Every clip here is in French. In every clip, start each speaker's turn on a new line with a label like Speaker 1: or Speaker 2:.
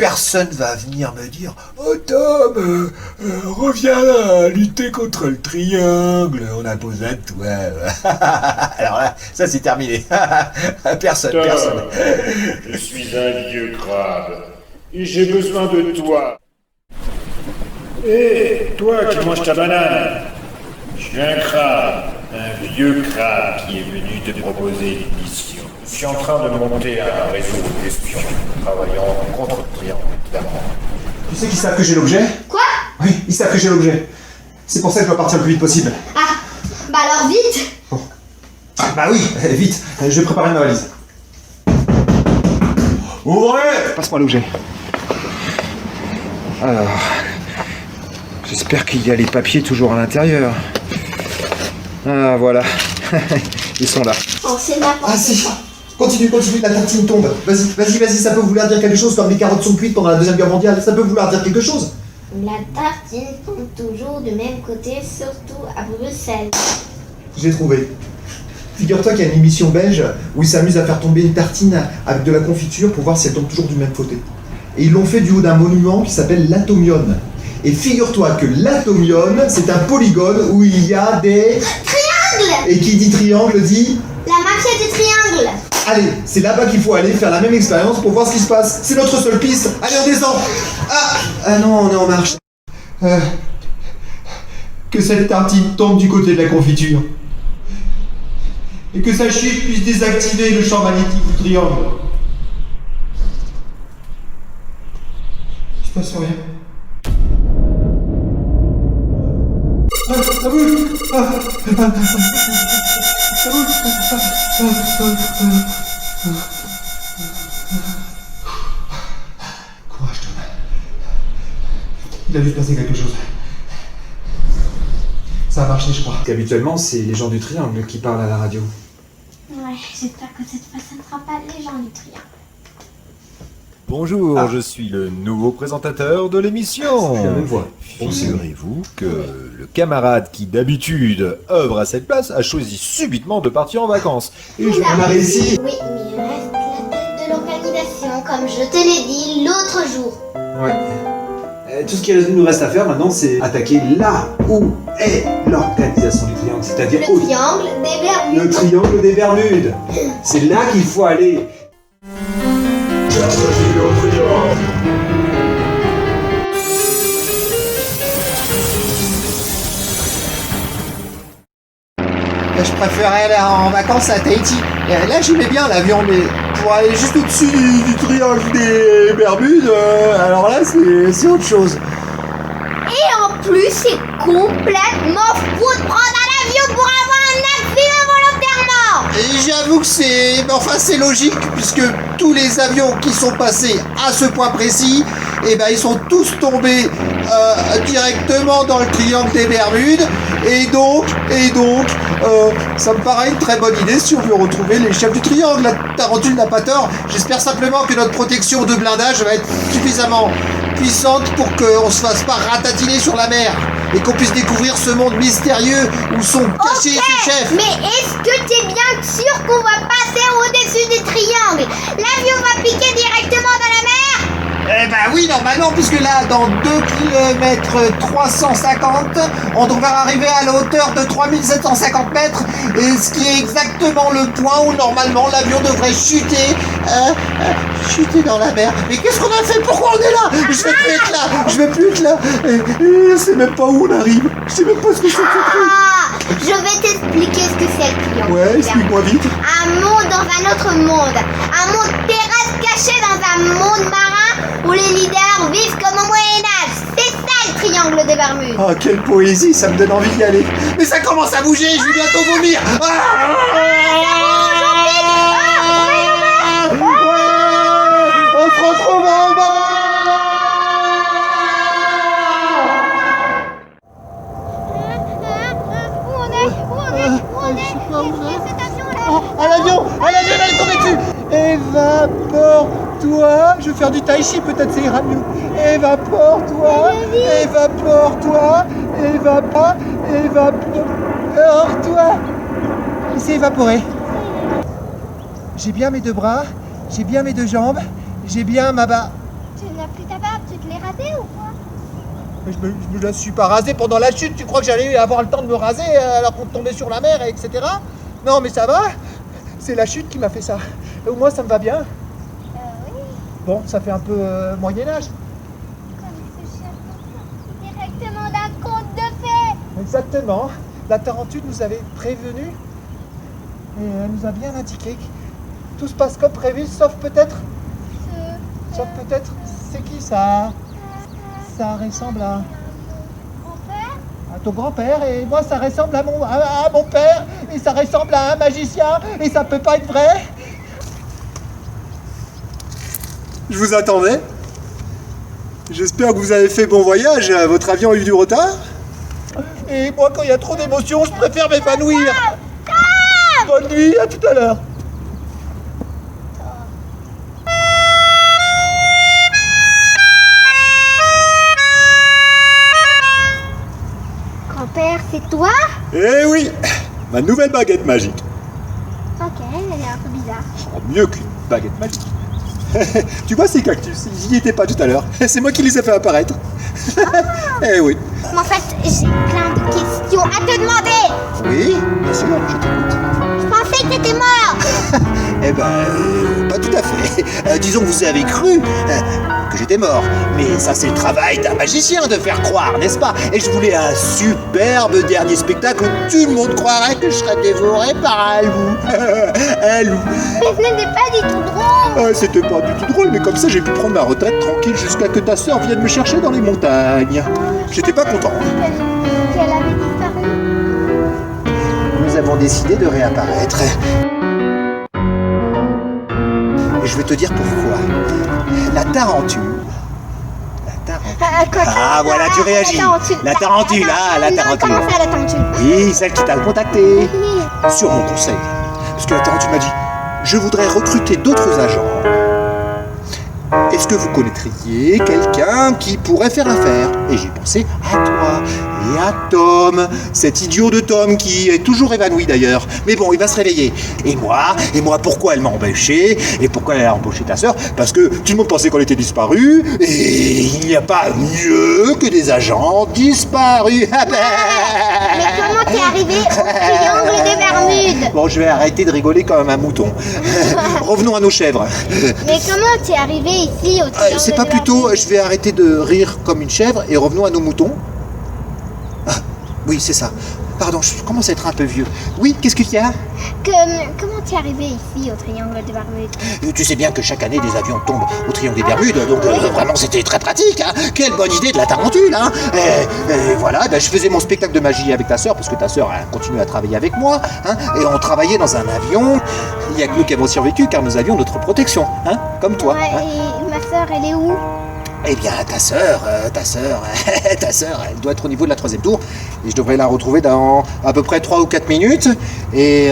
Speaker 1: personne va venir me dire « Oh Tom, reviens là, lutter contre le triangle, on a besoin de toi. » Alors là, ça c'est terminé. Personne.
Speaker 2: Je suis un vieux crabe, et j'ai besoin de toi. Et toi qui manges ta banane, je suis un crabe, un vieux crabe qui est venu te proposer une mission. Je suis en train de monter un réseau d'espions travaillant contre le triangle, évidemment.
Speaker 3: Tu sais qu'ils savent que j'ai l'objet ?
Speaker 4: Quoi ?
Speaker 3: Oui, ils savent que j'ai l'objet. C'est pour ça que je dois partir le plus vite possible.
Speaker 4: Ah, bah alors vite.
Speaker 3: Ah, bah oui, vite, je vais préparer ma valise. Ouvrez ! Passe-moi l'objet. Alors... J'espère qu'il y a les papiers toujours à l'intérieur. Ah, voilà. Ils sont là.
Speaker 4: Oh, c'est n'importe
Speaker 3: Ah si,
Speaker 4: quoi.
Speaker 3: continue, la tartine tombe. Vas-y, ça peut vouloir dire quelque chose comme les carottes sont cuites pendant la Deuxième Guerre mondiale. Ça peut vouloir dire quelque chose.
Speaker 4: La tartine tombe toujours du même côté, surtout à Bruxelles.
Speaker 3: J'ai trouvé. Figure-toi qu'il y a une émission belge où ils s'amusent à faire tomber une tartine avec de la confiture pour voir si elle tombe toujours du même côté. Et ils l'ont fait du haut d'un monument qui s'appelle l'Atomion. Et figure-toi que l'Atomion, c'est un polygone où il y a des...
Speaker 4: Triangle !
Speaker 3: Et qui dit triangle dit...
Speaker 4: La mafia du triangle.
Speaker 3: Allez, c'est là-bas qu'il faut aller faire la même expérience pour voir ce qui se passe. C'est notre seule piste. Allez, on descend. Ah non, on est en marche. Que cette tartine tombe du côté de la confiture. Et que sa chute puisse désactiver le champ magnétique du triangle. Il se passe rien. Courage, Tom. Il a dû se passer quelque chose. Ça a marché, je crois. Habituellement, c'est les gens du triangle qui parlent à la radio.
Speaker 4: Ouais, j'espère que cette fois, ça ne sera pas les gens du triangle.
Speaker 5: Bonjour, je suis le nouveau présentateur de l'émission.
Speaker 3: C'est la même voix.
Speaker 5: Figurez-vous que le camarade qui d'habitude œuvre à cette place a choisi subitement de partir en vacances. Et je...
Speaker 3: On a réussi.
Speaker 4: Oui, mais il reste la tête de l'organisation, comme je te l'ai dit l'autre jour.
Speaker 3: Ouais. Tout ce qui nous reste à faire maintenant, c'est attaquer là où est l'organisation du triangle, c'est-à-dire
Speaker 4: Le triangle des Bermudes.
Speaker 3: le triangle des Bermudes. C'est là qu'il faut aller. Je préférais aller en vacances à Tahiti. Là, j'aimais bien l'avion, mais pour aller juste au-dessus du triangle des Bermudes, alors là, c'est autre chose.
Speaker 4: Et en plus, c'est complètement fou de prendre un avion pour avoir un accident volontairement.
Speaker 3: Et j'avoue que c'est logique, puisque tous les avions qui sont passés à ce point précis, eh ben, ils sont tous tombés directement dans le triangle des Bermudes, et donc, ça me paraît une très bonne idée si on veut retrouver les chefs du triangle. La tarentule n'a pas tort. J'espère simplement que notre protection de blindage va être suffisamment puissante pour qu'on se fasse pas ratatiner sur la mer et qu'on puisse découvrir ce monde mystérieux où sont cachés ces chefs.
Speaker 4: Mais est-ce que t'es bien sûr qu'on va passer au-dessus du triangle? L'avion va piquer directement dans la mer?
Speaker 3: Eh ben oui, normalement, puisque là, dans 2 km 350, on devrait arriver à la hauteur de 3750 mètres, et ce qui est exactement le point où normalement l'avion devrait chuter dans la mer. Mais qu'est-ce qu'on a fait? Pourquoi on est là? Je vais plus être là. Je sais même pas où on arrive. Je sais même pas ce que c'est que ce truc.
Speaker 4: Ah, je vais t'expliquer ce que c'est le triangle.
Speaker 3: Ouais, explique-moi vite.
Speaker 4: Un monde dans un autre monde. Un monde terrestre caché dans un monde marin où les leaders vivent comme au Moyen-Âge. C'est ça le triangle des Bermudes.
Speaker 3: Oh, quelle poésie, ça me donne envie d'y aller. Mais ça commence à bouger, je vais bientôt vomir. On se retrouve en bas. À l'avion, elle est tombée dessus. Évapore-toi. Je vais faire du tai chi, peut-être ça ira mieux. Évapore-toi. Il s'est évaporé. J'ai bien mes 2 bras, j'ai bien mes 2 jambes, j'ai bien ma
Speaker 4: Tu n'as plus ta barbe, tu te l'es rasée ou quoi?
Speaker 3: Mais je me la suis pas rasé pendant la chute. Tu crois que j'allais avoir le temps de me raser alors qu'on tombait sur la mer, etc. Non, mais ça va. C'est la chute qui m'a fait ça. Et au moins, ça me va bien.
Speaker 4: Oui,
Speaker 3: Bon, ça fait un peu Moyen-Âge.
Speaker 4: comme ce chapeau. Directement d'un conte de fées.
Speaker 3: Exactement. La Tarentule nous avait prévenus. Et elle nous a bien indiqué que tout se passe comme prévu, sauf peut-être. Sauf peut-être. C'est qui ça? Ça ressemble à
Speaker 4: Grand-père?
Speaker 3: ton grand-père, et moi ça ressemble à mon père, et ça ressemble à un magicien, et ça peut pas être vrai. Je vous attendais. J'espère que vous avez fait bon voyage. Votre avion a eu du retard. Et moi, quand il y a trop d'émotions, je préfère m'évanouir. Bonne nuit, à tout à l'heure.
Speaker 4: Grand-père, c'est toi?
Speaker 3: Eh oui, ma nouvelle baguette magique.
Speaker 4: Ok, elle est un peu bizarre.
Speaker 3: Oh, mieux qu'une baguette magique. Tu vois ces cactus, ils n'y étaient pas tout à l'heure. C'est moi qui les ai fait apparaître. Eh oui.
Speaker 4: Mais en fait, j'ai plein de questions à te demander.
Speaker 3: Oui, bien sûr, je t'écoute.
Speaker 4: Je pensais que t'étais mort.
Speaker 3: Eh ben, pas tout à fait. Disons que vous avez cru que j'étais mort. Mais ça, c'est le travail d'un magicien de faire croire, n'est-ce pas? Et je voulais un superbe dernier spectacle où tout le monde croirait que je serais dévoré par un loup. Un loup.
Speaker 4: Mais ce n'était pas du tout drôle.
Speaker 3: C'était pas du tout drôle, mais comme ça, j'ai pu prendre ma retraite tranquille jusqu'à que ta sœur vienne me chercher dans les montagnes. J'étais pas content.
Speaker 4: Qu'elle avait disparu.
Speaker 3: Nous avons décidé de réapparaître. Et je vais te dire pourquoi. La tarentule. Ah, voilà, tu réagis. La tarentule, la tarentule.
Speaker 4: Comment ça, la tarentule?
Speaker 3: Oui, celle qui t'a contacté. Sur mon conseil. Parce que la tarentule m'a dit, je voudrais recruter d'autres agents. Est-ce que vous connaîtriez quelqu'un qui pourrait faire affaire? Et j'ai pensé à toi et à Tom, cet idiot de Tom qui est toujours évanoui d'ailleurs. Mais bon, il va se réveiller. Et moi, pourquoi elle m'a embauché? Et pourquoi elle a embauché ta sœur? Parce que tout le monde pensait qu'on était disparus. Et il n'y a pas mieux que des agents disparus.
Speaker 4: Mais comment t'es arrivé au triangle des Bermudes?
Speaker 3: Bon, je vais arrêter de rigoler comme un mouton. Revenons à nos chèvres.
Speaker 4: Mais comment t'es arrivé ici au triangle
Speaker 3: C'est pas
Speaker 4: des
Speaker 3: plutôt,
Speaker 4: Bermudes?
Speaker 3: je vais arrêter de rire comme une chèvre et revenons à nos moutons. Ah, oui, c'est ça. Pardon, je commence à être un peu vieux. Oui, qu'est-ce qu'il y a?
Speaker 4: Comment t'es arrivé ici au triangle des Bermudes?
Speaker 3: Tu sais bien que chaque année, des avions tombent au triangle des Bermudes, donc vraiment, c'était très pratique. Hein. Quelle bonne idée de la tarentule. Hein. Et voilà, je faisais mon spectacle de magie avec ta sœur, parce que ta sœur a continué à travailler avec moi. Hein, et on travaillait dans un avion. Il n'y a que nous qui avons survécu, car nous avions notre protection, hein, comme toi.
Speaker 4: Ouais,
Speaker 3: Hein.
Speaker 4: et ma sœur, elle est où?
Speaker 3: Eh bien, ta sœur, elle doit être au niveau de la 3e tour. Et je devrais la retrouver dans à peu près 3 ou 4 minutes. Et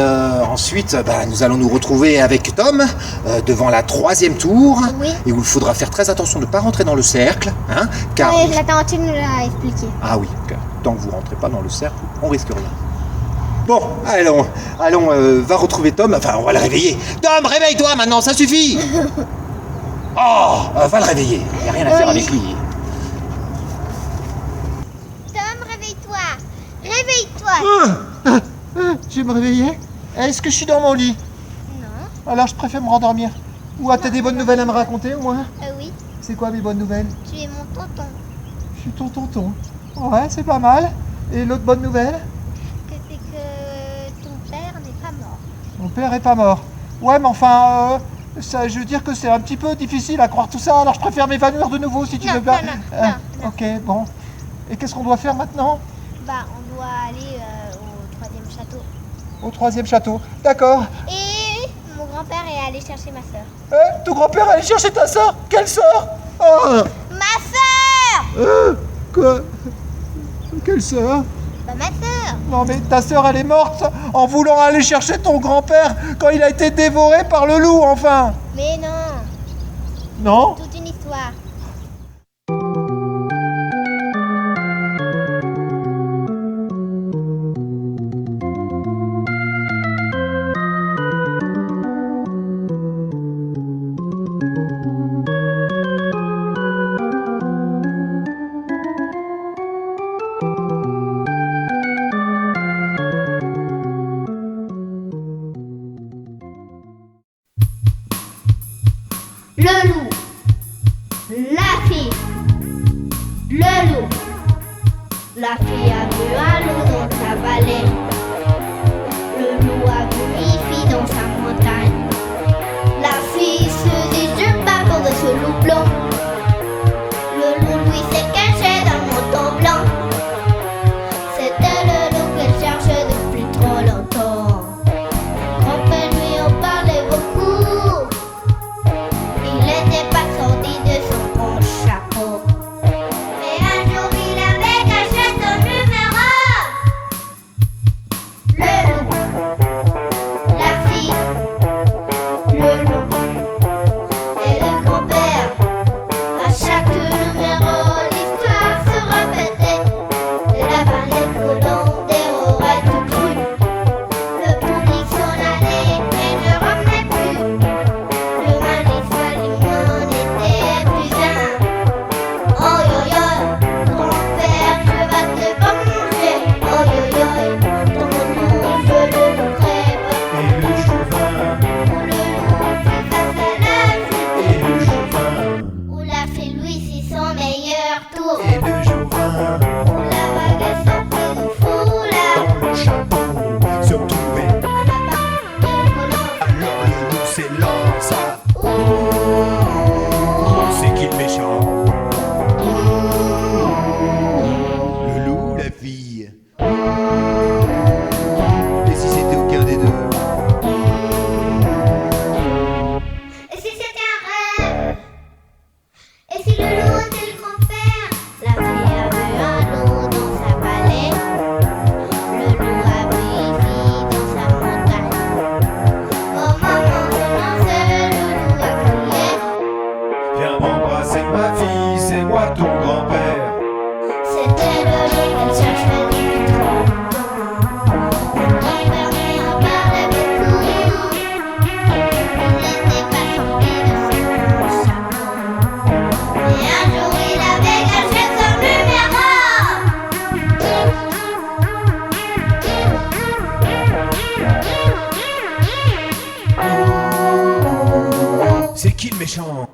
Speaker 3: ensuite, nous allons nous retrouver avec Tom devant la 3e tour.
Speaker 4: Oui.
Speaker 3: Et où il faudra faire très attention de ne pas rentrer dans le cercle. Hein, car...
Speaker 4: Ouais, la tarentule nous l'a expliqué.
Speaker 3: Ah oui, car tant que vous ne rentrez pas dans le cercle, on risque rien. Bon, allons, va retrouver Tom. Enfin, on va le réveiller. Tom, réveille-toi maintenant, ça suffit. Oh, va le réveiller. Il n'y a rien à faire avec lui.
Speaker 4: Tom, réveille-toi. Réveille-toi.
Speaker 3: Je vais me réveiller. Est-ce que je suis dans mon lit?
Speaker 4: Non.
Speaker 3: Alors je préfère me rendormir. Ou t'as des bonnes nouvelles à me raconter au moins?
Speaker 4: Oui,
Speaker 3: C'est quoi mes bonnes nouvelles?
Speaker 4: tu es mon tonton.
Speaker 3: Je suis ton tonton. Ouais, c'est pas mal. Et l'autre bonne nouvelle?
Speaker 4: Que c'est que ton père n'est pas mort.
Speaker 3: Mon père est pas mort. Ouais, mais enfin, ça, je veux dire que c'est un petit peu difficile à croire tout ça, alors je préfère m'évanouir de nouveau si tu
Speaker 4: Non,
Speaker 3: veux bien.
Speaker 4: non.
Speaker 3: Ok, bon. Et qu'est-ce qu'on doit faire maintenant?
Speaker 4: On doit aller au 3e château.
Speaker 3: Au 3e château. D'accord.
Speaker 4: Et mon grand-père est allé chercher ma sœur.
Speaker 3: Ton grand-père est allé chercher ta sœur? Quelle sœur? Oh,
Speaker 4: Ma sœur!
Speaker 3: quoi? Quelle sœur?
Speaker 4: Ma sœur!
Speaker 3: Non mais ta sœur elle est morte en voulant aller chercher ton grand-père quand il a été dévoré par le loup, enfin.
Speaker 4: Mais non,
Speaker 3: Non?
Speaker 4: toute une histoire. La fille a vu un loup dans sa vallée. Le loup a vu une fille dans sa montagne. La fille se dit je bats pour de ce loup blanc. Le loup lui s'est caché dans le manteau blanc. C'était le loup qu'elle cherchait depuis trop longtemps. Grand-père lui en parlait beaucoup. Il n'était pas sorti de son grand chapeau. Mais un jour il avait caché son numéro. Le loup, la fille, le loup et le grand-père. À chaque numéro, l'histoire se répétait. Et là-bas les colons auraient tout cru. Le public s'en allait et ne revenait plus. Le malice aliment n'était plus un. Oh yo yo, grand-père, je vais te venger. Oh yo yo, ton nom je le crève.
Speaker 5: Et le jour vint,
Speaker 4: Où le loup fait face à la vie.
Speaker 5: et le jour vint,
Speaker 4: Où la fée Louis fit son meilleur tour.
Speaker 5: et le jour vint.
Speaker 4: Où la vague est sortie du foulard.
Speaker 5: Dans le chapeau se retrouvait.
Speaker 4: Dans la barre de colons.
Speaker 5: Alors le loup s'élança. C'est qui le méchant? Le loup, la fille. Et si c'était aucun des deux?
Speaker 4: Et si c'était un rêve? Et si le loup était le grand-père? La fille a vu un loup dans sa vallée. Le loup a vu une fille dans sa montagne. Oh maman, je sais, le loup a crié.
Speaker 5: Viens m'embrasser ma fille, c'est moi ton grand-père.
Speaker 4: C'était le loup qu'elle cherchait depuis trop longtemps. Le grand-père lui en parlait beaucoup. Il n'était pas sorti de son grand chapeau. Et un jour il avait caché son numéro.
Speaker 5: C'est qui le méchant?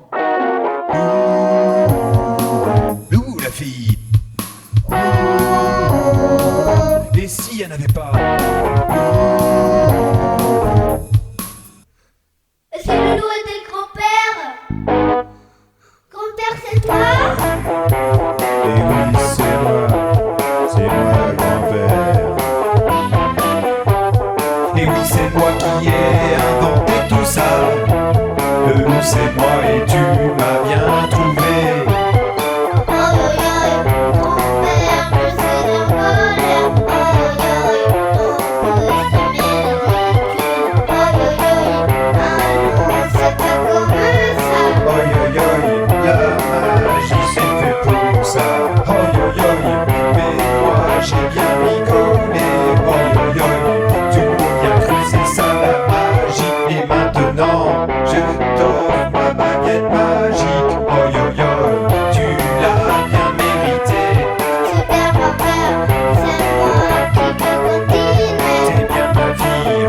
Speaker 5: Loup, la fille. Et s'il n'y en avait pas?
Speaker 4: Et si le loup était le grand-père? Grand-père, c'est toi?
Speaker 5: Et oui, c'est moi grand-père. Et oui, c'est moi qui ai inventé tout ça. Le loup, c'est moi et tu m'as bien trouvé.
Speaker 4: Oh yo yo, grand-père, je suis en colère. Oh yo yo, ton costume est ridicule. Oh yo yo, un loup, c'est pas comme ça.
Speaker 5: Oi oi oi, la magie c'est fait pour ça. Oi oi oi, mais moi j'ai bien rigolé. Oi oi oi, tu m'as bien cru, c'est ça la magie. Et maintenant, je t'offre ma baguette magique. Oi oi oi, tu l'as bien mérité.
Speaker 4: Super grand-père, c'est moi qui vais continuer.
Speaker 5: C'est bien ma fille,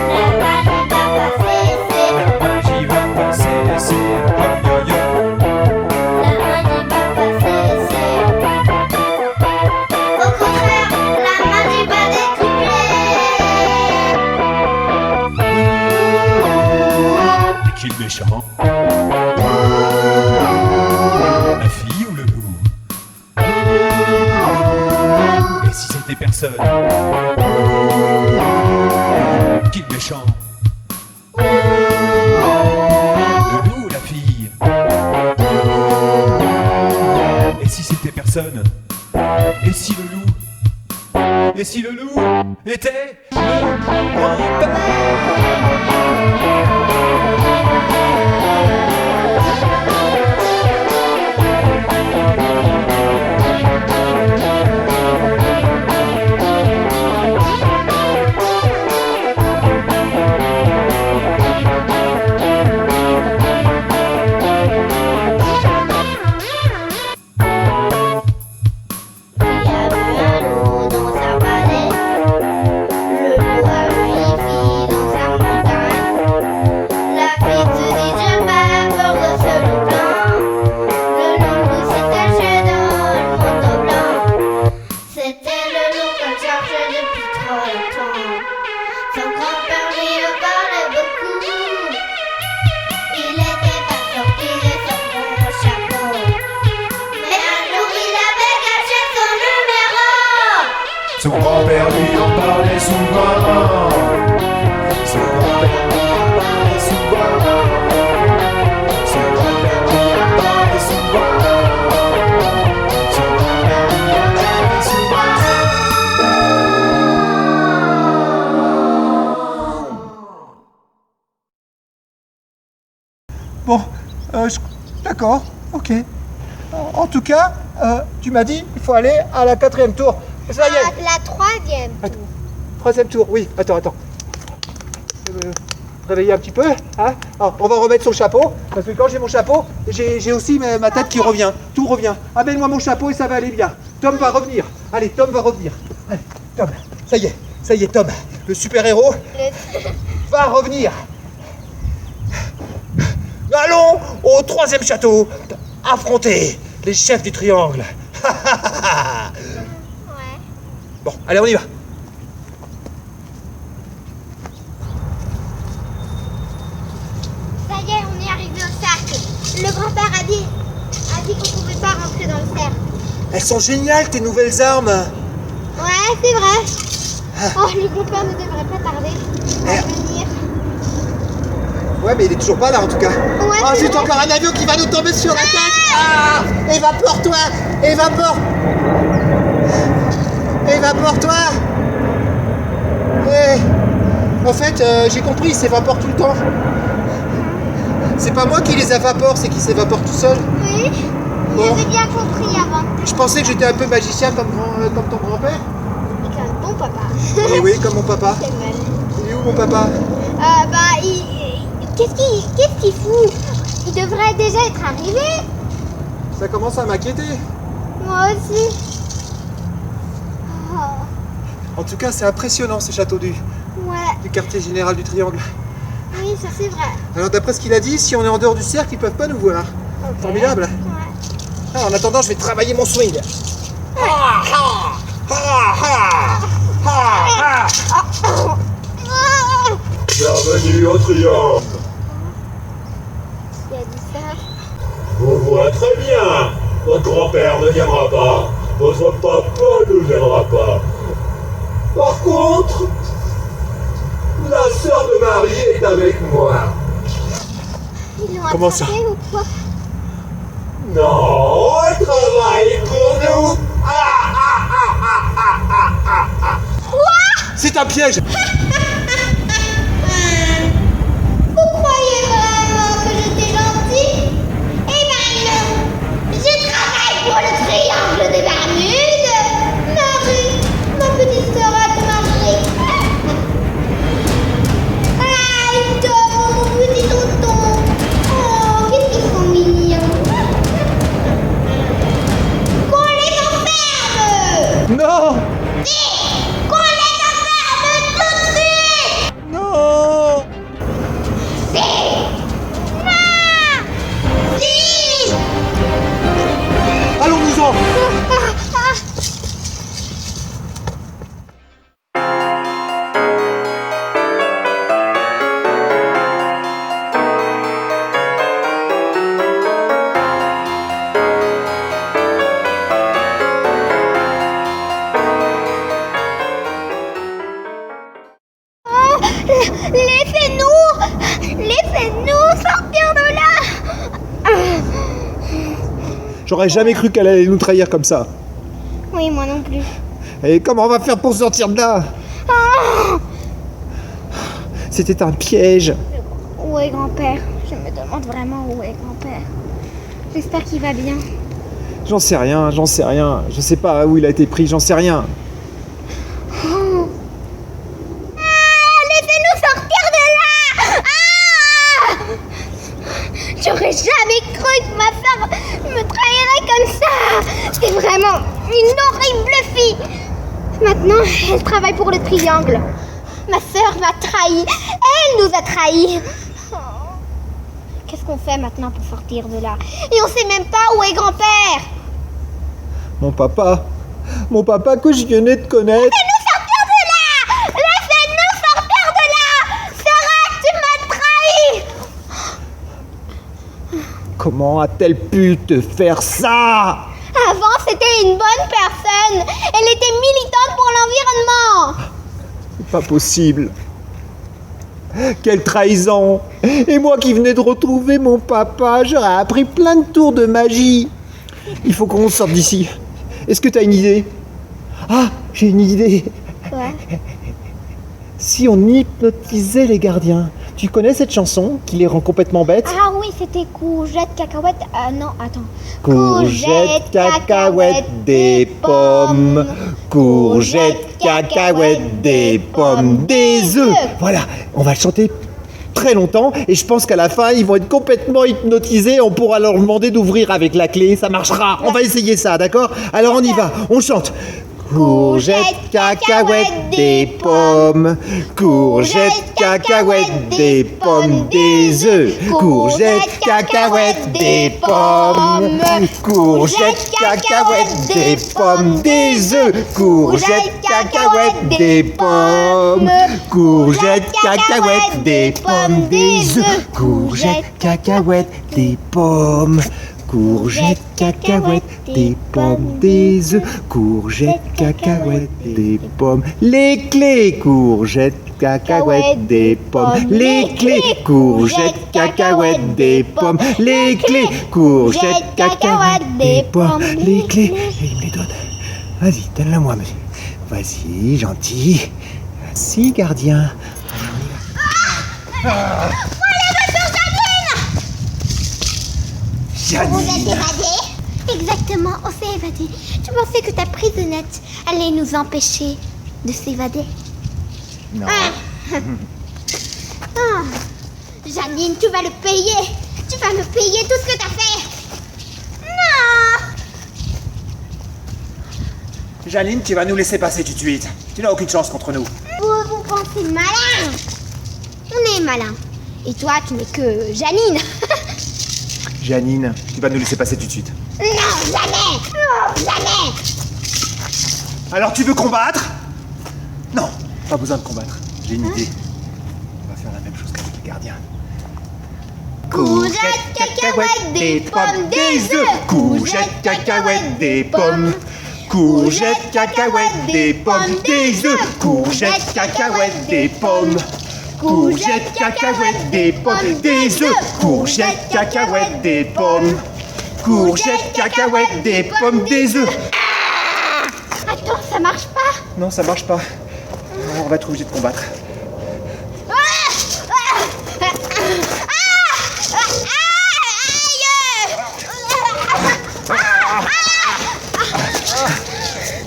Speaker 4: La magie va pas cesser.
Speaker 5: la magie va pas cesser. Oi oi oi.
Speaker 4: La magie va pas cesser. Au contraire, la magie va décupler.
Speaker 5: Et qui le méchant? La fille ou le loup? Et si c'était personne? Qui le méchant? Le loup ou la fille? Et si c'était personne? Et si le loup? Et si le loup était le grand-père?
Speaker 4: Il y a eu un loup dans sa vallée. Le loup a vu une fille dans sa montagne.
Speaker 3: D'accord, ok. En tout cas, tu m'as dit, il faut aller à la 4e tour. Ça y est.
Speaker 4: La 3e.
Speaker 3: Attends. 3e tour, oui. Attends. Réveiller un petit peu, hein. Alors, on va remettre son chapeau, parce que quand j'ai mon chapeau, j'ai aussi ma tête qui revient. Tout revient. Amène-moi mon chapeau et ça va aller bien. Tom va revenir. Allez, Tom va revenir. Allez, Tom. Ça y est, Tom. Le super-héros va revenir. Allons au 3e château, affronter les chefs du triangle.
Speaker 4: Ouais.
Speaker 3: Bon, allez, on y va.
Speaker 4: Ça y est, on est arrivé au cercle. Le grand-père a dit qu'on pouvait pas rentrer dans le cercle.
Speaker 3: Elles sont géniales, tes nouvelles armes.
Speaker 4: Ouais, c'est vrai. Oh, le grand-père ne devrait pas tarder à venir.
Speaker 3: Ouais, mais il est toujours pas là en tout cas.
Speaker 4: Ouais,
Speaker 3: Oh,
Speaker 4: c'est
Speaker 3: c'est
Speaker 4: vrai.
Speaker 3: encore un avion qui va nous tomber sur la tête. Ah, évapore-toi. En fait, j'ai compris, il s'évapore tout le temps. C'est pas moi qui les évapore, c'est qu'ils s'évaporent tout seul.
Speaker 4: Oui,
Speaker 3: Bon.
Speaker 4: j'avais bien compris avant.
Speaker 3: Je pensais que j'étais un peu magicien comme ton grand-père.
Speaker 4: C'est quand même ton papa.
Speaker 3: Et oui, comme mon papa.
Speaker 4: C'est mal.
Speaker 3: Il est où mon papa?
Speaker 4: Qu'est-ce qu'il fout? Il devrait déjà être arrivé.
Speaker 3: Ça commence à m'inquiéter.
Speaker 4: Moi aussi. Oh,
Speaker 3: En tout cas, c'est impressionnant ce château du
Speaker 4: ouais,
Speaker 3: quartier général du Triangle.
Speaker 4: oui, ça c'est vrai.
Speaker 3: Alors d'après ce qu'il a dit, si on est en dehors du cercle, ils peuvent pas nous voir.
Speaker 4: Ok.
Speaker 3: Formidable.
Speaker 4: Ouais.
Speaker 3: Ah, en attendant, je vais travailler mon swing.
Speaker 1: Bienvenue au Triangle.
Speaker 4: Qui a dit ça?
Speaker 1: On voit très bien. Votre grand-père ne viendra pas. Votre papa ne viendra pas. Par contre, la sœur de Marie est avec moi.
Speaker 4: Ils l'ont
Speaker 3: Comment ça?
Speaker 4: attrapé ou quoi?
Speaker 1: Non, elle travaille pour nous.
Speaker 3: C'est un piège.
Speaker 4: Vous croyez vraiment que j'étais gentille? Eh ben non! Je travaille pour le triangle des Bermudes! Marie, ma petite sœur Marie! Aïe, Tom, mon petit tonton! Oh, qu'est-ce qu'ils sont mignons! Qu'on les enferme!
Speaker 3: Non.
Speaker 4: Qu'on les enferme tout de suite!
Speaker 3: Non. Allons-nous-en.
Speaker 4: Laissez-nous sortir de là.
Speaker 3: J'aurais jamais cru qu'elle allait nous trahir comme ça.
Speaker 4: Oui, moi non plus.
Speaker 3: Et comment on va faire pour sortir de là? C'était un piège.
Speaker 4: Où est grand-père? Je me demande vraiment où est grand-père. J'espère qu'il va bien.
Speaker 3: J'en sais rien. Je sais pas où il a été pris, j'en sais rien.
Speaker 4: Laissez-nous sortir de là. J'aurais jamais cru que ma sœur me trahirait comme ça. C'est vraiment une horrible fille. Maintenant, elle travaille pour le triangle. Ma sœur m'a trahi. Elle nous a trahis. Qu'est-ce qu'on fait maintenant pour sortir de là? Et on sait même pas où est grand-père.
Speaker 3: Mon papa que je venais de connaître.
Speaker 4: Laissez-nous sortir de là. Laissez-nous sortir de là. Sarah, tu m'as trahi.
Speaker 3: Comment a-t-elle pu te faire ça?
Speaker 4: Avant, c'était une bonne personne. Elle était militante pour l'environnement.
Speaker 3: C'est pas possible. Quelle trahison! Et moi qui venais de retrouver mon papa, j'aurais appris plein de tours de magie. Il faut qu'on sorte d'ici. Est-ce que t'as une idée? Ah, j'ai une idée.
Speaker 4: Ouais.
Speaker 3: Si on hypnotisait les gardiens. Tu connais cette chanson qui les rend complètement bêtes?
Speaker 4: Ah oui, c'était courgettes, cacahuètes. Non, attends.
Speaker 6: Courgettes, cacahuètes, des pommes. Courgettes, cacahuètes, des pommes, des œufs. Voilà, on va le chanter très longtemps et je pense qu'à la fin ils vont être complètement hypnotisés. On pourra leur demander d'ouvrir avec la clé, ça marchera. On va essayer ça, d'accord? Alors on y va, on chante. Courgettes, cacahuètes, des pommes. Courgettes, cacahuètes, des pommes, des œufs. Courgettes, cacahuètes, des pommes. Courgettes, cacahuètes, des pommes, des œufs. Courgettes, cacahuètes, des pommes. Courgettes, cacahuètes, des pommes, des œufs. Courgettes, cacahuètes, des pommes. Courgettes, cacahuètes, des pommes, des œufs. Courgettes, cacahuètes, des pommes. Les clés, courgettes, cacahuètes, des pommes. Les clés, courgettes, cacahuètes, des pommes. Les clés, courgettes, cacahuètes, des pommes. Les clés, et il me les donne. Vas-y, donne-la-moi, monsieur. Vas-y, gentil. Merci, gardien.
Speaker 4: Vous êtes évadés? Exactement, on s'est évadés. Je pensais que ta prisonnette allait nous empêcher de s'évader.
Speaker 6: Non.
Speaker 4: Janine, tu vas le payer. Tu vas me payer tout ce que t'as fait. Non.
Speaker 6: Janine, tu vas nous laisser passer tout de suite. Tu n'as aucune chance contre nous.
Speaker 4: Vous pensez malin. On est malin. Et toi, tu n'es que Janine.
Speaker 6: Janine, tu vas nous laisser passer tout de suite.
Speaker 4: Non, jamais. Non, jamais.
Speaker 6: Alors tu veux combattre? Non, pas besoin de combattre. J'ai une idée. On va faire la même chose qu'avec les gardiens.
Speaker 4: Courgettes, cacahuètes, des pommes, des œufs.
Speaker 6: Courgettes, cacahuètes, des pommes. Courgettes, cacahuètes, des pommes, des œufs. Courgettes, cacahuètes, des pommes. Courgettes, cacahuètes, des pommes, des œufs. Courgettes, cacahuètes, des pommes. Courgettes, cacahuètes, des pommes, des œufs.
Speaker 4: Attends, ça marche pas.
Speaker 6: Non, ça marche pas. On va être obligé de combattre.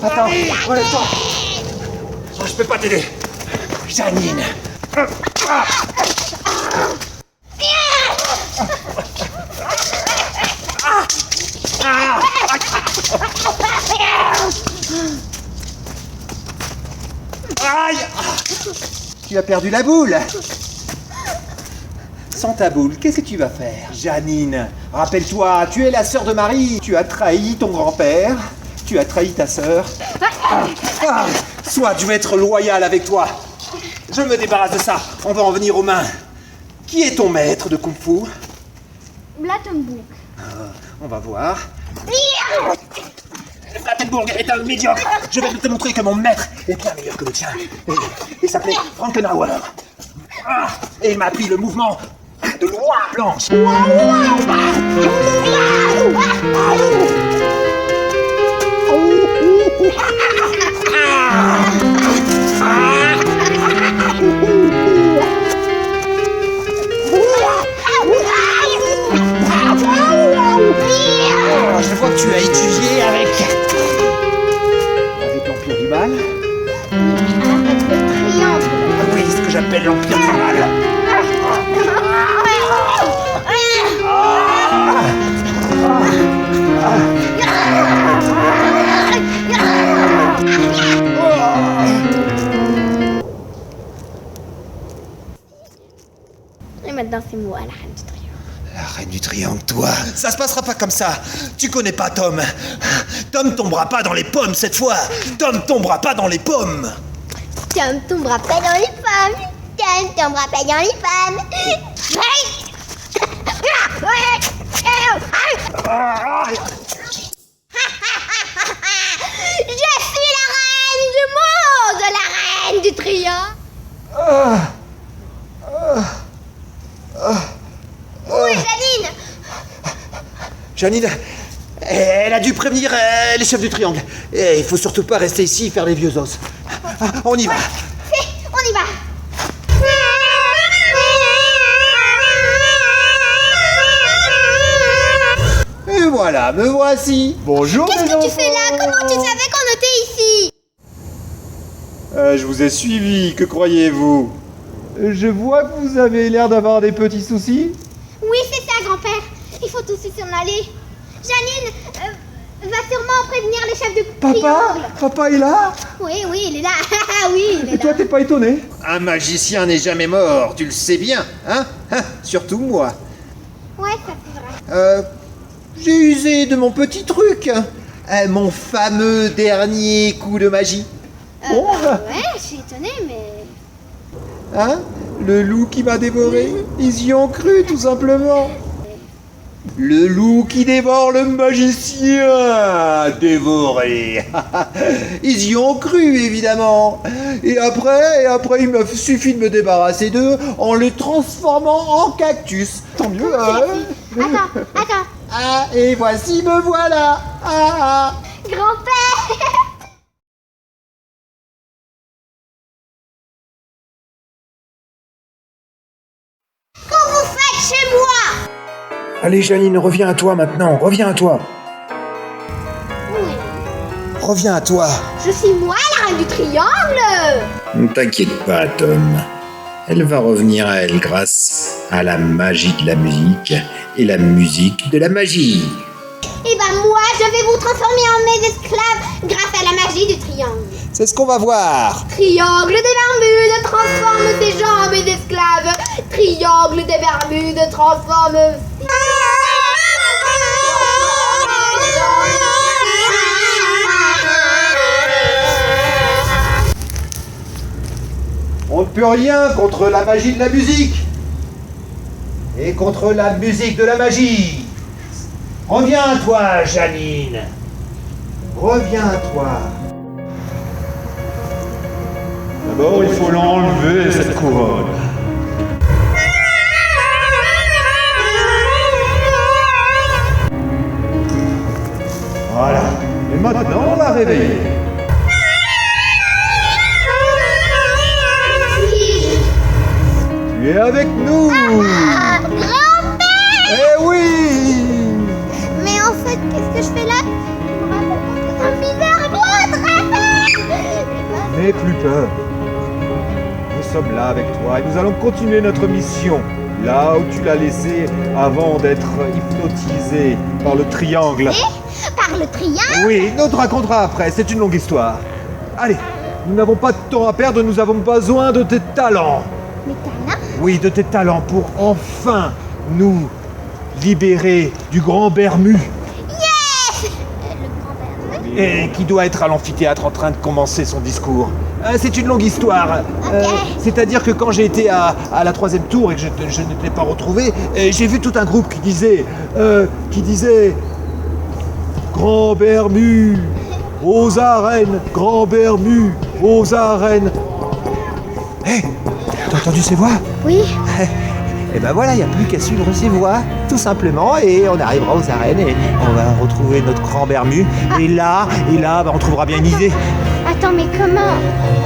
Speaker 6: Attends, relève-toi. Oh, je peux pas t'aider. Janine. Aïe! Tu as perdu la boule. Sans ta boule, qu'est-ce que tu vas faire? Janine, rappelle-toi, tu es la sœur de Marie. Tu as trahi ton grand-père. Tu as trahi ta sœur. Soit je vais être loyal avec toi. Je me débarrasse de ça. On va en venir aux mains. Qui est ton maître de Kung Fu?
Speaker 4: Blattenbourg.
Speaker 6: On va voir. Blattenbourg est un médiocre. Je vais te montrer que mon maître est bien meilleur que le tien. Il s'appelait Frankenhauer. Et il m'a appris le mouvement de loi blanche. Je vois que tu as étudié avec l'Empire du Mal. Oui, ce que j'appelle l'Empire du Mal.
Speaker 4: Et maintenant, c'est moi, la reine du triangle.
Speaker 6: La reine du triangle, toi. Ça se passera pas comme ça. Tu connais pas Tom. Tom tombera pas dans les pommes cette fois. Tom tombera pas dans les pommes.
Speaker 4: Tom tombera pas dans les pommes. Tom tombera pas dans les pommes. Je suis la reine du monde, la reine du triangle. Où est Janine?
Speaker 6: Janine, elle a dû prévenir les chefs du triangle. Et il faut surtout pas rester ici et faire les vieux os. On y va.
Speaker 4: On y va.
Speaker 3: voilà, me voici.
Speaker 6: Bonjour
Speaker 4: Qu'est-ce
Speaker 6: les
Speaker 4: que tu
Speaker 6: enfants.
Speaker 4: fais là? Comment tu savais qu'on était ici?
Speaker 6: Je vous ai suivi, que croyez-vous? Je vois que vous avez l'air d'avoir des petits soucis.
Speaker 4: Oui, c'est ça, grand-père. Il faut tout de suite s'en aller. Janine va sûrement prévenir les chefs de triangle.
Speaker 6: Papa est là?
Speaker 4: Oui, il est là. Oui, il est
Speaker 6: Et toi,
Speaker 4: là.
Speaker 6: t'es pas étonné?
Speaker 3: Un magicien n'est jamais mort, tu le sais bien, hein? Surtout moi.
Speaker 4: Ouais, ça c'est vrai.
Speaker 3: J'ai usé de mon petit truc. Mon fameux dernier coup de magie.
Speaker 6: Bon,
Speaker 4: Ouais, je suis étonnée, mais...
Speaker 3: Hein? Le loup qui m'a dévoré. Ils y ont cru, tout simplement. Le loup qui dévore le magicien. Dévoré. Ils y ont cru, évidemment. Et après, il m'a suffi de me débarrasser d'eux en les transformant en cactus. Tant mieux, hein?
Speaker 4: Attends.
Speaker 3: Ah, et voici me voilà. Ah.
Speaker 4: Grand-père. Qu'en vous faites chez moi?
Speaker 5: Allez Janine, reviens à toi maintenant, reviens à toi.
Speaker 4: Oui,
Speaker 3: Reviens à toi.
Speaker 4: je suis moi, la reine du triangle.
Speaker 5: Ne t'inquiète pas, Tom. Elle va revenir à elle grâce à la magie de la musique et la musique de la magie.
Speaker 4: Et ben moi, je vais vous transformer en mes esclaves grâce à la magie du triangle.
Speaker 3: C'est ce qu'on va voir.
Speaker 4: Triangle des Bermudes transforme ses gens en mes esclaves. Triangle des Bermudes transforme...
Speaker 3: On ne peut rien contre la magie de la musique. Et contre la musique de la magie. Reviens à toi, Janine. Reviens à toi.
Speaker 6: d'abord, il faut l'enlever, cette couronne. Voilà. Et maintenant, on va réveiller. Tu es avec nous.
Speaker 4: Grand-père!
Speaker 6: Eh oui.
Speaker 4: Mais en fait, qu'est-ce que je fais là? Je me rappelle pas, c'est un bizarre grand
Speaker 6: N'aie plus peur. Nous sommes là avec toi et nous allons continuer notre mission. Là où tu l'as laissé avant d'être hypnotisé par le triangle.
Speaker 4: Par le triangle?
Speaker 6: Oui, nous te racontera après, c'est une longue histoire. Allez, nous n'avons pas de temps à perdre, nous avons besoin de tes talents.
Speaker 4: Mais talents?
Speaker 6: Oui, de tes talents pour enfin nous libérer du Grand Bermu.
Speaker 4: Le grand-père.
Speaker 6: Et qui doit être à l'amphithéâtre en train de commencer son discours. C'est une longue histoire. C'est-à-dire que quand j'ai été à la 3e tour et que je ne t'ai pas retrouvé, j'ai vu tout un groupe qui disait Grand Bermu, aux arènes, Grand Bermu, aux arènes. Hé, t'as entendu ces voix?
Speaker 4: Oui.
Speaker 3: Et ben voilà, il n'y a plus qu'à suivre ses voix, tout simplement, et on arrivera aux arènes et on va retrouver notre Grand Bermu. Et là, on trouvera bien une idée.
Speaker 4: Attends, mais comment?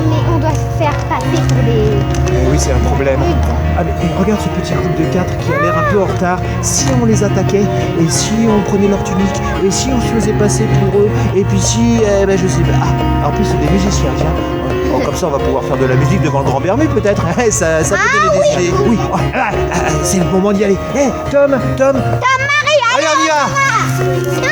Speaker 4: Mais on doit se faire passer pour des...
Speaker 6: Oui, c'est un problème. Ah, mais regarde ce petit groupe de 4 qui a l'air un peu en retard. Si on les attaquait, et si on prenait leur tunique, et si on se faisait passer pour eux, et puis si, je sais pas. Ah, en plus, c'est des musiciens, tiens. Bon, comme ça, on va pouvoir faire de la musique devant le Grand Bermu, peut-être. ça peut donner des idées. Oui, c'est le moment d'y aller. Hé, Tom,
Speaker 4: Marie,
Speaker 3: allez, on y va.
Speaker 4: Marie!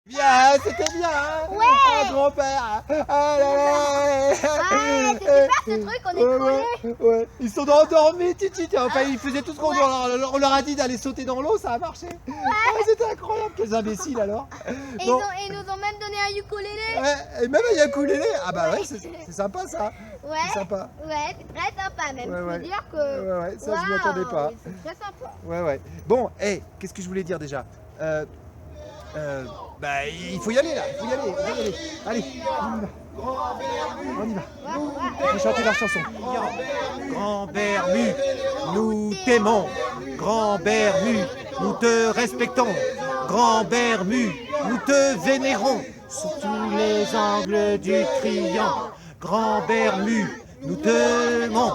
Speaker 6: Bien, c'était bien.
Speaker 4: Ouais.
Speaker 6: Ah, grand-père. Ah là là.
Speaker 4: Ouais, c'est super ce truc, on est collés.
Speaker 6: Ouais. Ils sont endormis, Titi. Enfin, ils faisaient tout ce qu'on on leur a dit d'aller sauter dans l'eau, ça a marché. Ouais, c'était incroyable, quels imbéciles alors.
Speaker 4: Et
Speaker 6: Bon.
Speaker 4: ils nous ont même donné un ukulélé.
Speaker 6: Ouais, et même un ukulélé. Ah bah ouais, c'est sympa ça.
Speaker 4: Ouais,
Speaker 6: C'est sympa.
Speaker 4: ouais, c'est très sympa même.
Speaker 6: Ouais,
Speaker 4: Je
Speaker 6: ouais.
Speaker 4: peux dire que.
Speaker 6: Ouais, ça je m'y attendais pas.
Speaker 4: C'est très sympa.
Speaker 6: Ouais. Bon, qu'est-ce que je voulais dire déjà Bah, il faut y aller là, il faut y aller. Allez, on y va. Je vais chanter la chanson. Grand Bermu, nous t'aimons. Grand Bermu, nous te respectons. Grand Bermu, nous te vénérons. Sur tous les angles du triangle. Grand Bermu, nous t'aimons.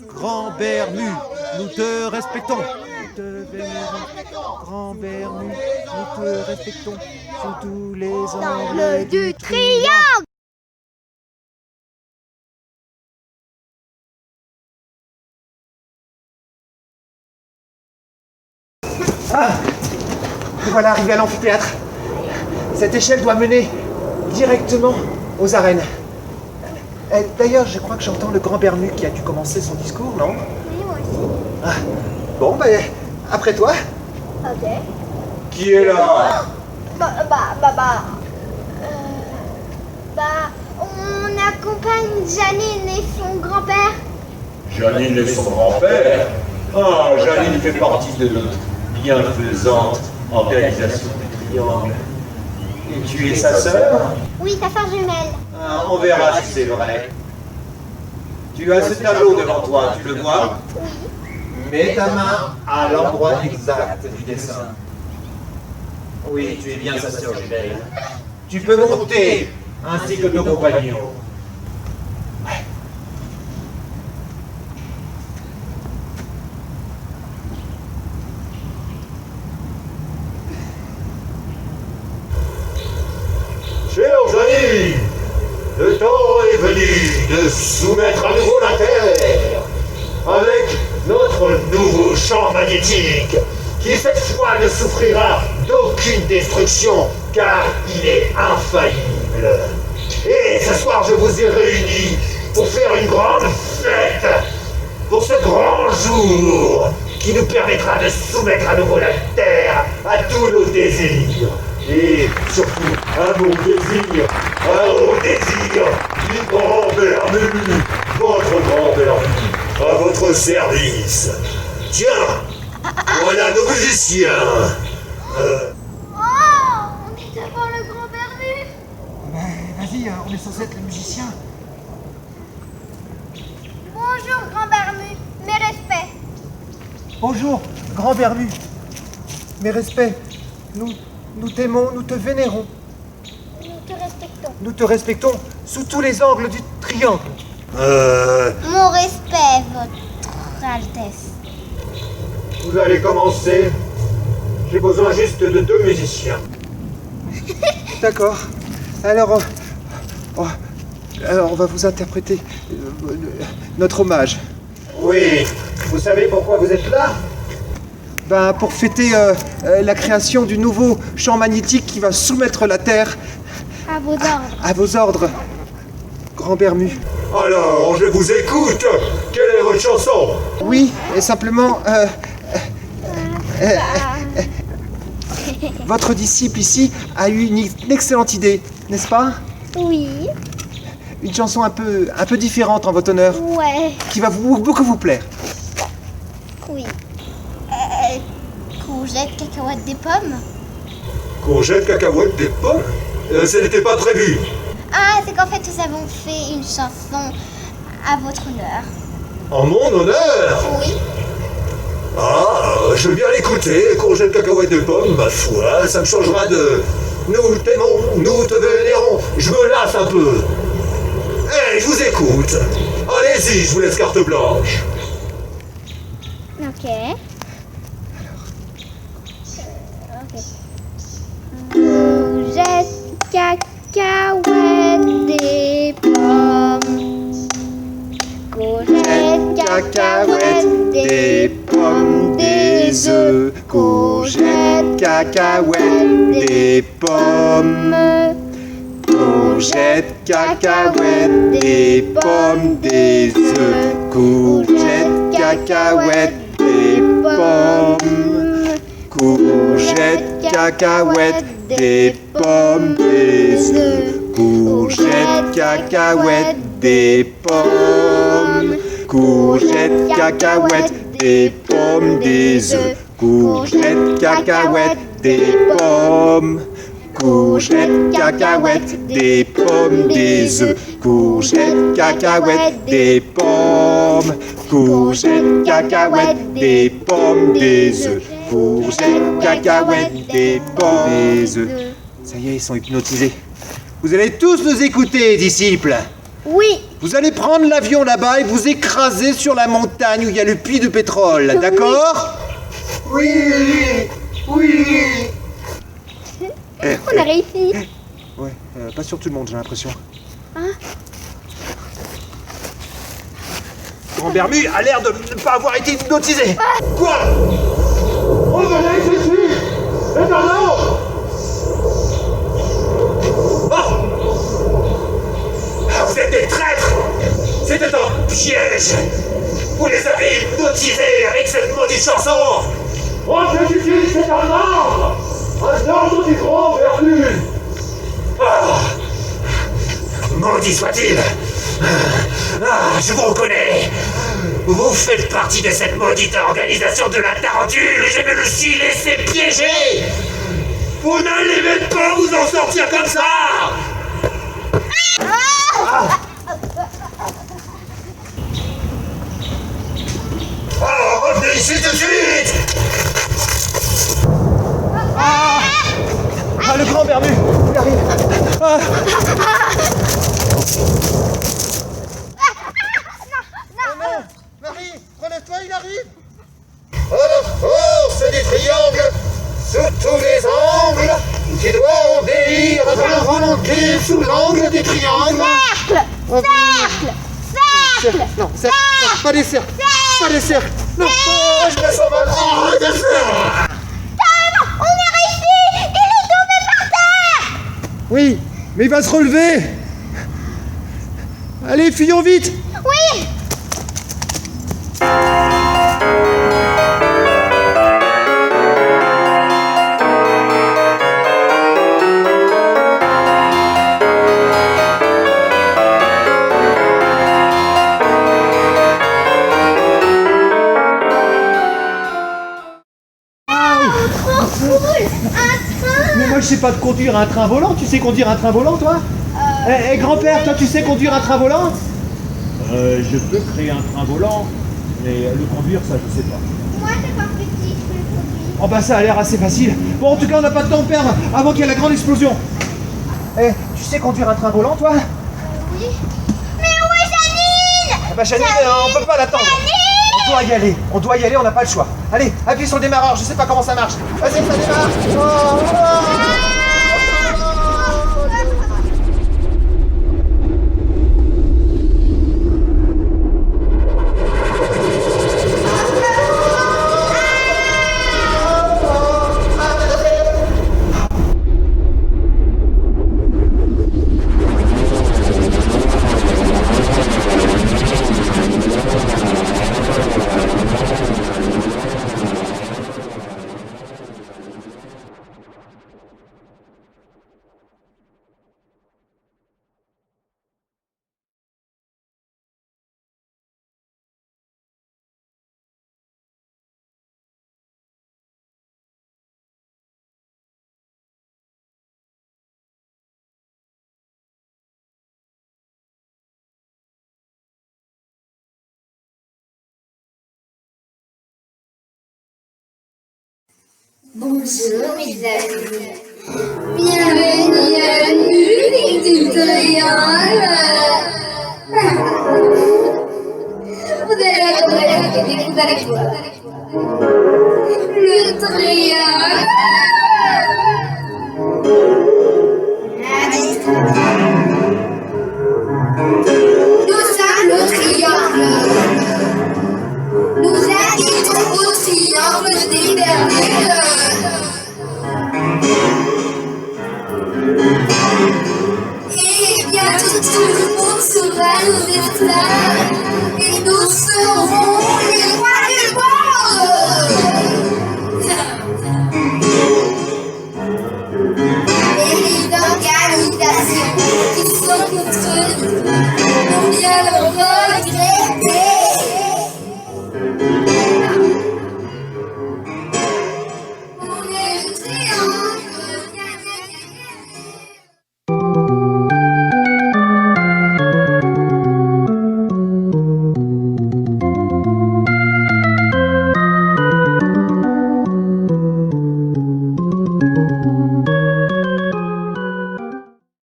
Speaker 6: Grand Bermu, nous te respectons. Nous te vénérons. Grand Bermu, nous te respectons. Sur tous les angles du
Speaker 4: triangle.
Speaker 6: Nous voilà arrivés à l'amphithéâtre. Cette échelle doit mener directement aux arènes. D'ailleurs, je crois que j'entends le grand Bermu qui a dû commencer son discours, non?
Speaker 4: Oui, moi aussi.
Speaker 6: Bon, ben, après toi.
Speaker 4: Ok.
Speaker 1: Qui est là?
Speaker 4: On accompagne Janine et son grand-père.
Speaker 1: Janine et son grand-père. Ah, Janine fait partie de notre bienfaisante organisation du triangle. Et tu es sa sœur?
Speaker 4: Oui, sa soeur jumelle.
Speaker 1: Ah, on verra si c'est vrai. Tu as ce tableau devant toi, tu le vois? Mets ta main à l'endroit exact du dessin. Oui, tu es bien sa sœur jumelle. Tu peux monter, ainsi que ton compagnon. Chers amis, le temps est venu de soumettre à nouveau la Terre avec notre nouveau champ magnétique qui cette fois ne souffrira d'aucune destruction car il est infaillible. Et ce soir je vous ai réunis pour faire une grande fête pour ce grand jour qui nous permettra de soumettre à nouveau la Terre à tous nos désirs. Et surtout, un bon désir du grand Bermu, votre grand Bermu, à votre service. Tiens, voilà nos musiciens.
Speaker 4: Oh, on est devant le grand Bermu.
Speaker 6: Vas-y, on est censé être le musicien.
Speaker 4: Bonjour, grand Bermu. Mes respects.
Speaker 6: Bonjour, grand Bermu. Mes respects. Nous t'aimons, nous te vénérons.
Speaker 4: Nous te respectons.
Speaker 6: Nous te respectons sous tous les angles du triangle.
Speaker 4: Mon respect, votre Altesse.
Speaker 1: Vous allez commencer. J'ai besoin juste de 2 musiciens.
Speaker 6: D'accord. Alors, on va vous interpréter notre hommage.
Speaker 1: Oui, vous savez pourquoi vous êtes là?
Speaker 6: Ben, pour fêter la création du nouveau champ magnétique qui va soumettre la Terre
Speaker 4: À vos ordres.
Speaker 6: à vos ordres, grand Bermu.
Speaker 1: Alors, je vous écoute. Quelle est votre chanson?
Speaker 6: Oui, et simplement, votre disciple ici a eu une excellente idée, n'est-ce pas?
Speaker 4: Oui.
Speaker 6: Une chanson un peu différente en votre honneur,
Speaker 4: Ouais.
Speaker 6: qui va beaucoup vous plaire.
Speaker 4: Oui. Courgettes, cacahuètes, des pommes.
Speaker 1: Courgettes, cacahuètes, des pommes? Ce n'était pas prévu.
Speaker 4: Ah, c'est qu'en fait, nous avons fait une chanson à votre honneur.
Speaker 1: En mon honneur?
Speaker 4: Oui.
Speaker 1: Ah, je veux bien l'écouter. Courgettes, cacahuètes, des pommes, ma foi, ça me changera de... Nous t'aimons, nous te vénérons. Je me lasse un peu. Je vous écoute. Allez-y, je vous laisse carte blanche.
Speaker 4: Ok. Courgettes, cacahuètes, des pommes. Courgettes, cacahuètes, des pommes, des œufs. Courgettes,
Speaker 6: cacahuètes, des pommes. Courgettes, cacahuètes, des pommes, des œufs. Courgettes, cacahuètes, des pommes. Courgettes, cacahuètes, des pommes, des œufs. Courgettes, cacahuètes, des pommes. Courgettes, cacahuètes, des pommes, des œufs. Courgettes, cacahuètes, des pommes. Courgettes, cacahuètes, des pommes, des œufs. Courgettes, cacahuètes, des pommes. Courgettes, cacahuètes, des pommes, des œufs. Courgettes, cacahuètes, des pommes, des œufs. Ça y est, ils sont hypnotisés. Vous allez tous nous écouter, disciples.
Speaker 4: Oui.
Speaker 6: Vous allez prendre l'avion là-bas et vous écraser sur la montagne où il y a le puits de pétrole, d'accord?
Speaker 3: Oui, oui.
Speaker 4: On a réussi.
Speaker 6: Ouais, pas sur tout le monde, j'ai l'impression. Grand Bermu a l'air de ne pas avoir été hypnotisé.
Speaker 3: Quoi? Revenez ici! Et pardon!
Speaker 1: Vous êtes des traîtres! C'était un piège! Vous les avez hypnotisés avec cette maudite chanson!
Speaker 3: Oh, Jésus-Christ, c'est un ordre! Un ordre du grand Bermu!
Speaker 1: Maudit soit-il! Je vous reconnais! Vous faites partie de cette maudite organisation de la tarentule et je me le suis laissé piéger! Vous n'allez même pas vous en sortir comme ça! Alors revenez ici tout de suite!
Speaker 6: Ah, le Grand Bermu, il arrive. Marie, relève-toi, il arrive.
Speaker 1: À la force du triangle, sous tous les angles, qui doit obéir à la volonté sous l'angle du triangle.
Speaker 4: Cercle.
Speaker 6: Non, cercle, non, pas des cercles. Pas des cercles. Non.
Speaker 1: Je me sens mal. Arrête de le faire.
Speaker 4: On a réussi. Il est tombé par terre.
Speaker 6: Oui, mais il va se relever. Allez, fuyons vite.
Speaker 4: Oui.
Speaker 6: Mais moi je sais pas de conduire un train volant. Tu sais conduire un train volant, toi? Eh, grand-père, toi tu sais conduire un train volant?
Speaker 2: Je peux créer un train volant, mais le conduire, ça, je sais pas.
Speaker 4: Moi, c'est pas petit, je peux le conduire.
Speaker 6: Oh bah ça a l'air assez facile. Bon, en tout cas, on n'a pas de temps à perdre avant qu'il y ait la grande explosion. Eh, tu sais conduire un train volant, toi?
Speaker 4: Oui. Mais où est Janine?
Speaker 6: Ah bah Janine, on peut pas l'attendre. On doit y aller, on n'a pas le choix. Allez, appuie sur le démarreur, je sais pas comment ça marche. Vas-y, ça démarre.
Speaker 7: Bonjour mes amis, bienvenue à la musique du triangle. Vous allez adorer, vous allez voir. Le triangle. Nous sommes le triangle. Nous habitons au triangle des Bermudes. Et bientôt tout le monde sera nommé flamme.